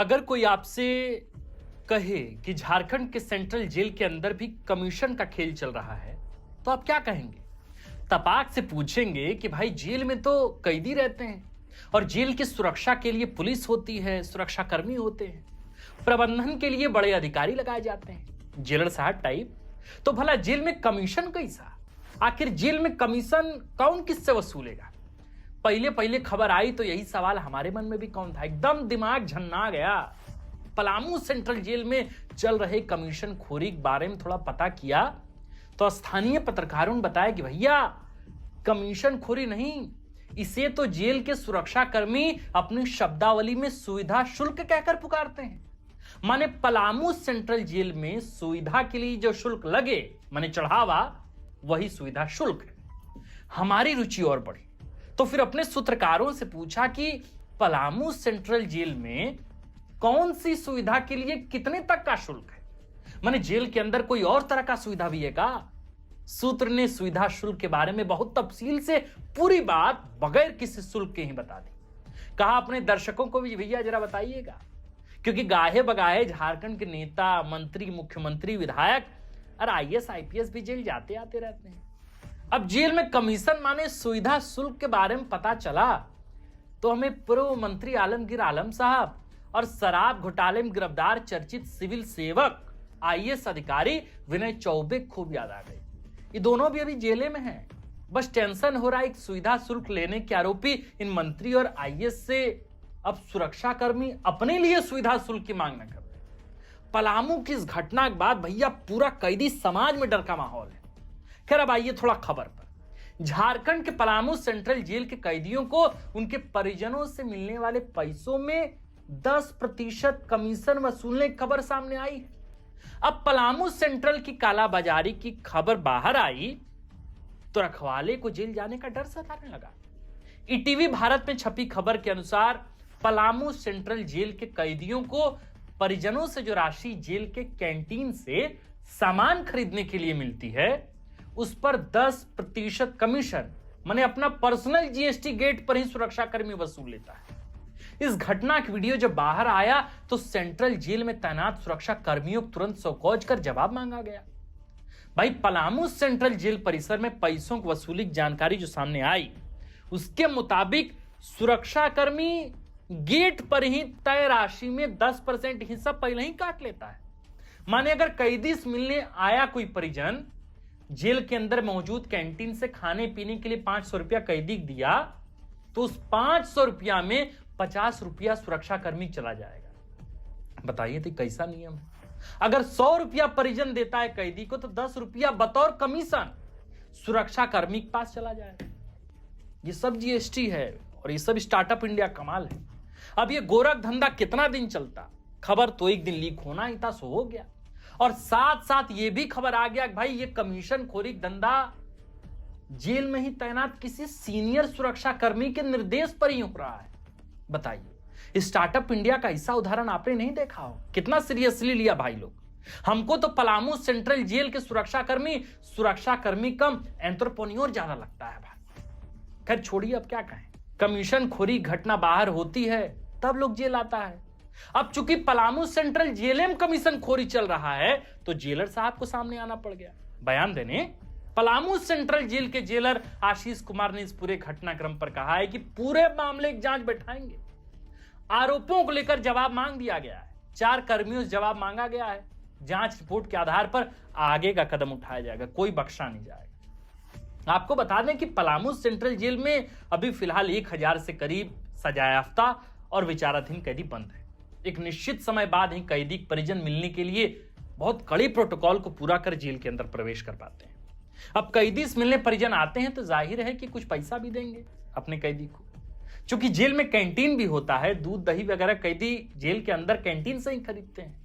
अगर कोई आपसे कहे कि झारखंड के सेंट्रल जेल के अंदर भी कमीशन का खेल चल रहा है तो आप क्या कहेंगे? तपाक से पूछेंगे कि भाई जेल में तो कैदी रहते हैं और जेल की सुरक्षा के लिए पुलिस होती है, सुरक्षा कर्मी होते हैं, प्रबंधन के लिए बड़े अधिकारी लगाए जाते हैं, जेलर साहब टाइप। तो भला जेल में कमीशन कैसा? आखिर जेल में कमीशन कौन किससे वसूलेगा? पहले पहले खबर आई तो यही सवाल हमारे मन में भी कौन था, एकदम दिमाग झन्ना गया। पलामू सेंट्रल जेल में चल रहे कमीशन खोरी के बारे में थोड़ा पता किया तो स्थानीय पत्रकारों ने बताया कि भैया कमीशन खोरी नहीं, इसे तो जेल के सुरक्षा कर्मी अपनी शब्दावली में सुविधा शुल्क कहकर पुकारते हैं। माने पलामू सेंट्रल जेल में सुविधा के लिए जो शुल्क लगे, माने चढ़ावा, वही सुविधा शुल्क है। हमारी रुचि और बढ़ी तो फिर अपने सूत्रकारों से पूछा कि पलामू सेंट्रल जेल में कौन सी सुविधा के लिए कितने तक का शुल्क है? माने जेल के अंदर कोई और तरह का सुविधा भी है का? सूत्र ने सुविधा शुल्क के बारे में बहुत तफसील से पूरी बात बगैर किसी शुल्क के ही बता दी। कहा अपने दर्शकों को भी भैया जरा बताइएगा, क्योंकि गाहे बगाहे झारखंड के नेता, मंत्री, मुख्यमंत्री, विधायक और आईएएस आईपीएस भी जेल जाते आते रहते हैं। अब जेल में कमीशन माने सुविधा शुल्क के बारे में पता चला तो हमें पूर्व मंत्री आलमगीर आलम साहब और शराब घोटाले में गिरफ्तार चर्चित सिविल सेवक आईएएस अधिकारी विनय चौबे खूब याद आ गए। ये दोनों भी अभी जेले में हैं। बस टेंशन हो रहा है, एक सुविधा शुल्क लेने के आरोपी इन मंत्री और आईएएस से अब सुरक्षा कर्मी अपने लिए सुविधा शुल्क की मांग न कर रहे। पलामू की इस घटना के बाद भैया पूरा कैदी समाज में डर का माहौल है। खैर अब आइए थोड़ा खबर पर। झारखंड के पलामू सेंट्रल जेल के कैदियों को उनके परिजनों से मिलने वाले पैसों में 10% कमीशन वसूलने की खबर सामने आई है। अब पलामू सेंट्रल की कालाबाजारी की खबर बाहर आई तो रखवाले को जेल जाने का डर सताने लगा। ईटीवी भारत में छपी खबर के अनुसार पलामू सेंट्रल जेल के कैदियों को परिजनों से जो राशि जेल के कैंटीन से सामान खरीदने के लिए मिलती है उस पर 10% कमीशन, माने अपना पर्सनल जीएसटी गेट पर ही सुरक्षा कर्मी वसूल लेता है। इस घटना का वीडियो जब बाहर आया तो सेंट्रल जेल में तैनात सुरक्षा कर्मियों को तुरंत सौकौज कर जवाब मांगा गया। भाई पलामू सेंट्रल जेल परिसर में पैसों की वसूली की जानकारी जो सामने आई उसके मुताबिक सुरक्षा कर्मी गेट पर ही तय राशि में 10% हिस्सा पहले ही काट लेता है। माने अगर कैदी से मिलने आया कोई परिजन, जेल के अंदर मौजूद कैंटीन से खाने पीने के लिए 500 रुपया कैदी दिया तो उस 500 रुपया में 50 रुपया सुरक्षा कर्मी चला जाएगा। बताइए तो कैसा नियम है? अगर 100 रुपया परिजन देता है कैदी को तो 10 रुपया बतौर कमीशन सुरक्षा कर्मी के पास चला जाएगा। ये सब जीएसटी है और ये सब स्टार्टअप इंडिया कमाल है। अब ये गोरख धंधा कितना दिन चलता? खबर तो एक दिन लीक होना ही था, सो हो गया। और साथ साथ ये भी खबर आ गया कि भाई ये कमीशन खोरी धंधा जेल में ही तैनात किसी सीनियर सुरक्षा कर्मी के निर्देश पर ही हो रहा है। बताइए, स्टार्टअप इंडिया का ऐसा उदाहरण आपने नहीं देखा हो? कितना सीरियसली लिया भाई लोग। हमको तो पलामू सेंट्रल जेल के सुरक्षा कर्मी कम एंटरप्रेन्योर ज्यादा लगता है भाई। खैर छोड़िए, अब क्या कहें। कमीशन खोरी घटना बाहर होती है तब लोग जेल आता है। अब चूंकि पलामू सेंट्रल जेल में कमीशन खोरी चल रहा है तो जेलर साहब को सामने आना पड़ गया बयान देने। पलामू सेंट्रल जेल के जेलर आशीष कुमार ने इस पूरे घटनाक्रम पर कहा है कि पूरे मामले की जांच बैठाएंगे। आरोपों को लेकर जवाब मांग दिया गया है। 4 कर्मियों से जवाब मांगा गया है। जांच रिपोर्ट के आधार पर आगे का कदम उठाया जाएगा, कोई बख्शा नहीं जाएगा। आपको बता दें कि पलामू सेंट्रल जेल में अभी फिलहाल 1000 से करीब सजायाफ्ता और विचाराधीन कैदी बंद है। एक निश्चित समय बाद ही कैदी परिजन मिलने के लिए बहुत कड़े प्रोटोकॉल को पूरा कर जेल के अंदर प्रवेश कर पाते हैं। अब कैदी से मिलने परिजन आते हैं तो जाहिर है कि कुछ पैसा भी देंगे अपने कैदी को। चूंकि जेल में कैंटीन भी होता है, दूध दही वगैरह कैदी जेल के अंदर कैंटीन से ही खरीदते हैं।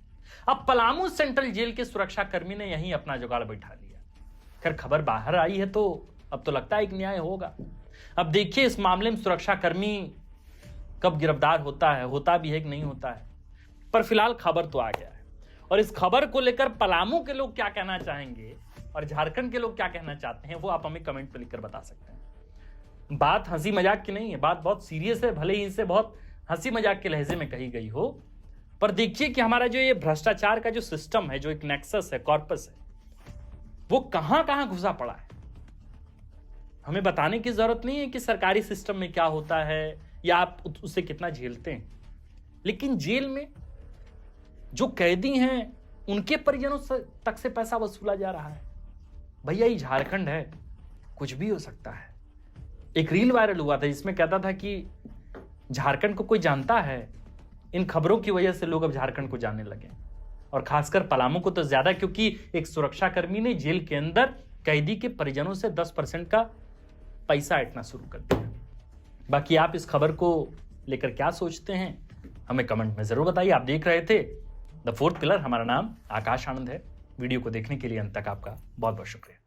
अब पलामू सेंट्रल जेल के सुरक्षा कर्मी ने यहीं अपना जुगाड़ बैठा लिया। खैर खबर बाहर आई है तो अब तो लगता है कि न्याय होगा। अब देखिए इस मामले में सुरक्षा कर्मी कब गिरफ्तार होता भी है कि नहीं होता है, पर फिलहाल खबर तो आ गया है। और इस खबर को लेकर पलामू के लोग क्या कहना चाहेंगे और झारखंड के लोग क्या कहना चाहते हैं वो आप हमें कमेंट पर लिखकर बता सकते हैं। बात हंसी मजाक की नहीं है, बात बहुत सीरियस है। भले ही इसे बहुत हंसी मजाक के लहजे में कही गई हो, पर देखिए कि हमारा जो ये भ्रष्टाचार का जो सिस्टम है, जो एक नेक्सस है, कॉर्पस है, वो कहां कहां घुसा पड़ा है। हमें बताने की जरूरत नहीं है कि सरकारी सिस्टम में क्या होता है या आप उससे कितना झेलते हैं, लेकिन जेल में जो कैदी हैं उनके परिजनों तक से पैसा वसूला जा रहा है। भैया ये झारखंड है, कुछ भी हो सकता है। एक रील वायरल हुआ था जिसमें कहता था कि झारखंड को कोई जानता है। इन खबरों की वजह से लोग अब झारखंड को जानने लगे, और खासकर पलामू को तो ज्यादा, क्योंकि एक सुरक्षाकर्मी ने जेल के अंदर कैदी के परिजनों से 10% का पैसा ऐंठना शुरू कर दिया। बाकी आप इस खबर को लेकर क्या सोचते हैं, हमें कमेंट में जरूर बताइए। आप देख रहे थे द फोर्थ पिलर, हमारा नाम आकाश आनंद है। वीडियो को देखने के लिए अंत तक आपका बहुत बहुत शुक्रिया।